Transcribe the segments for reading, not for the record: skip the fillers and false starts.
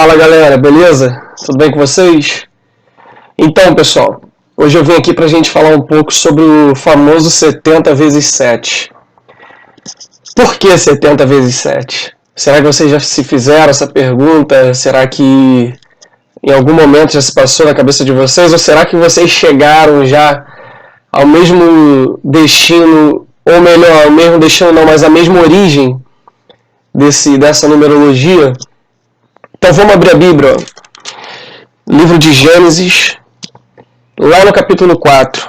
Fala galera, beleza? Tudo bem com vocês? Então pessoal, hoje eu vim aqui pra gente falar um pouco sobre o famoso 70 vezes 7. Por que 70 vezes 7? Será que vocês já se fizeram essa pergunta? Será que em algum momento já se passou na cabeça de vocês? Ou será que vocês chegaram já ao mesmo destino, ou melhor, ao mesmo destino não, mas a mesma origem dessa numerologia? Então vamos abrir a Bíblia, ó. Livro de Gênesis, lá no capítulo 4.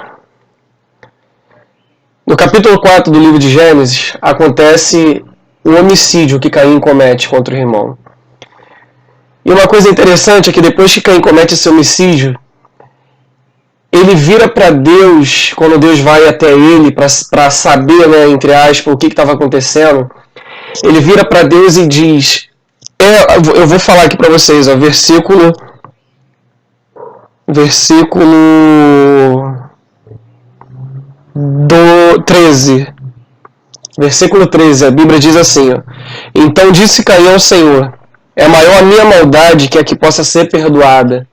No capítulo 4 do livro de Gênesis, acontece um homicídio que Caim comete contra o irmão. E uma coisa interessante é que depois que Caim comete esse homicídio, ele vira para Deus, quando Deus vai até ele para saber, né, entre aspas, o que estava acontecendo, ele vira para Deus e diz... Eu vou falar aqui para vocês, ó, versículo 13. Versículo 13, a Bíblia diz assim, ó, então disse Caim ao Senhor, é maior a minha maldade que a que possa ser perdoada.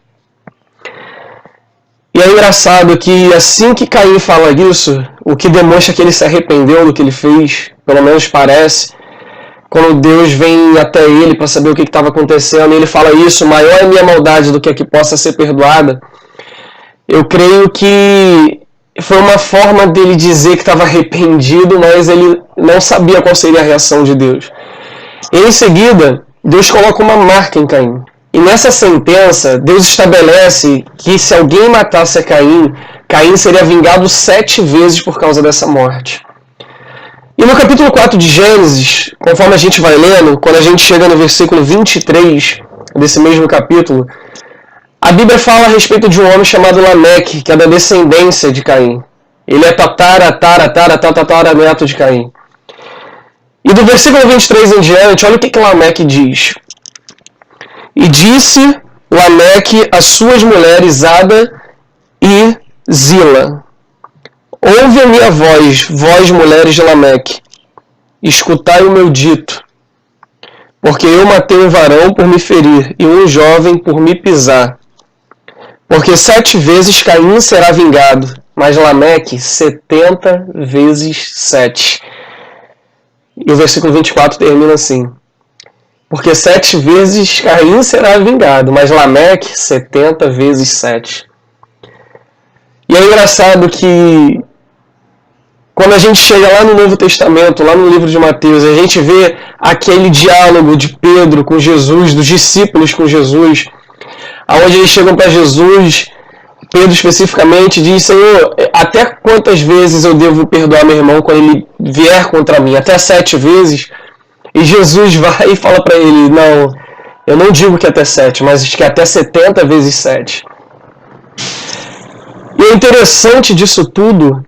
E é engraçado que assim que Caim fala isso, o que demonstra que ele se arrependeu do que ele fez, pelo menos parece, quando Deus vem até ele para saber o que estava acontecendo, e ele fala isso, maior é a minha maldade do que a que possa ser perdoada. Eu creio que foi uma forma dele dizer que estava arrependido, mas ele não sabia qual seria a reação de Deus. E em seguida, Deus coloca uma marca em Caim. E nessa sentença, Deus estabelece que se alguém matasse a Caim, Caim seria vingado 7 vezes por causa dessa morte. E no capítulo 4 de Gênesis, conforme a gente vai lendo, quando a gente chega no versículo 23 desse mesmo capítulo, a Bíblia fala a respeito de um homem chamado Lameque, que é da descendência de Caim. Ele é tataraneto de Caim. E do versículo 23 em diante, olha o que Lameque diz. E disse Lameque às suas mulheres Ada e Zila, ouve a minha voz, vós mulheres de Lameque, escutai o meu dito, porque eu matei um varão por me ferir, e um jovem por me pisar. Porque 7 vezes Caim será vingado, mas Lameque 70 vezes 7. E o versículo 24 termina assim, porque 7 vezes Caim será vingado, mas Lameque 70 vezes 7. E é engraçado que quando a gente chega lá no Novo Testamento, lá no livro de Mateus, a gente vê aquele diálogo de Pedro com Jesus, dos discípulos com Jesus, onde eles chegam para Jesus, Pedro especificamente diz, Senhor, até quantas vezes eu devo perdoar meu irmão quando ele vier contra mim? Até 7 vezes? E Jesus vai e fala para ele, não, eu não digo que até 7, mas que até 70 vezes 7. E o interessante disso tudo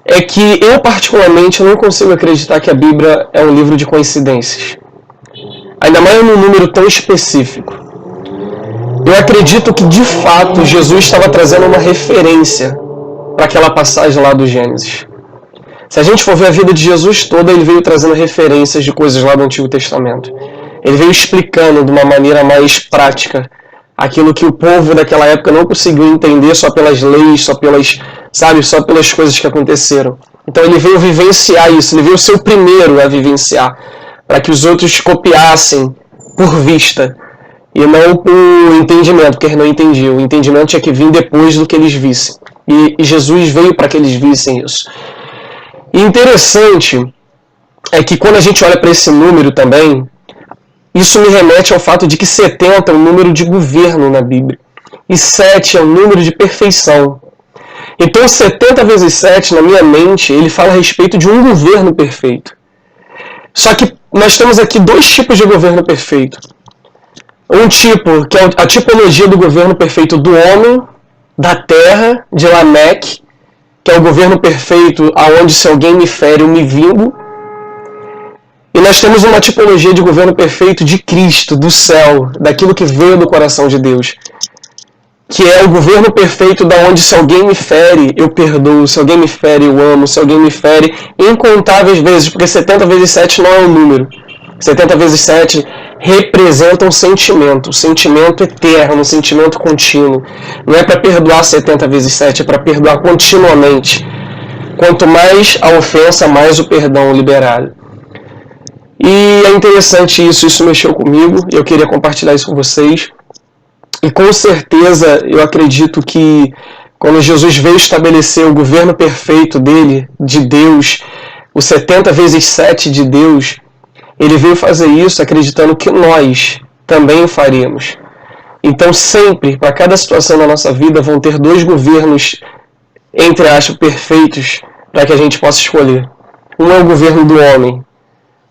é que eu particularmente não consigo acreditar que a Bíblia é um livro de coincidências. Ainda mais num número tão específico. Eu acredito que de fato Jesus estava trazendo uma referência para aquela passagem lá do Gênesis. Se a gente for ver a vida de Jesus toda, ele veio trazendo referências de coisas lá do Antigo Testamento. Ele veio explicando de uma maneira mais prática aquilo que o povo daquela época não conseguiu entender só pelas leis, só pelas coisas que aconteceram. Então ele veio vivenciar isso, ele veio ser o primeiro a vivenciar, para que os outros copiassem por vista, e não por entendimento, porque eles não entendiam. O entendimento tinha que vir depois do que eles vissem. E Jesus veio para que eles vissem isso. E interessante é que quando a gente olha para esse número também, isso me remete ao fato de que 70 é um número de governo na Bíblia. E 7 é um número de perfeição. Então 70 vezes 7, na minha mente, ele fala a respeito de um governo perfeito. Só que nós temos aqui 2 tipos de governo perfeito. Um tipo, que é a tipologia do governo perfeito do homem, da terra, de Lameque, que é o governo perfeito aonde se alguém me fere eu me vingo. E nós temos uma tipologia de governo perfeito de Cristo, do céu, daquilo que veio do coração de Deus, que é o governo perfeito da onde se alguém me fere, eu perdoo, se alguém me fere, eu amo, se alguém me fere incontáveis vezes, porque 70 vezes 7 não é um número. 70 vezes 7 representa um sentimento eterno, um sentimento contínuo. Não é para perdoar 70 vezes 7, é para perdoar continuamente. Quanto mais a ofensa, mais o perdão liberado. E é interessante isso mexeu comigo, eu queria compartilhar isso com vocês. E com certeza eu acredito que quando Jesus veio estabelecer o governo perfeito dele, de Deus, o 70 vezes 7 de Deus, ele veio fazer isso acreditando que nós também o faríamos. Então sempre, para cada situação da nossa vida, vão ter dois governos, entre aspas, perfeitos, para que a gente possa escolher. Um é o governo do homem,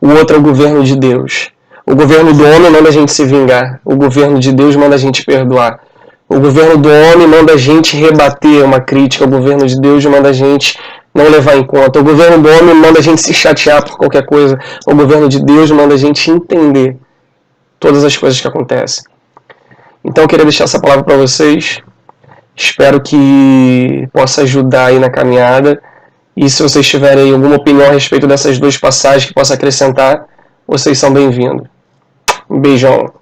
o outro é o governo de Deus. O governo do homem manda a gente se vingar, o governo de Deus manda a gente perdoar. O governo do homem manda a gente rebater uma crítica, o governo de Deus manda a gente não levar em conta. O governo do homem manda a gente se chatear por qualquer coisa, o governo de Deus manda a gente entender todas as coisas que acontecem. Então eu queria deixar essa palavra para vocês, espero que possa ajudar aí na caminhada, e se vocês tiverem alguma opinião a respeito dessas duas passagens que possa acrescentar, vocês são bem-vindos. Um beijão.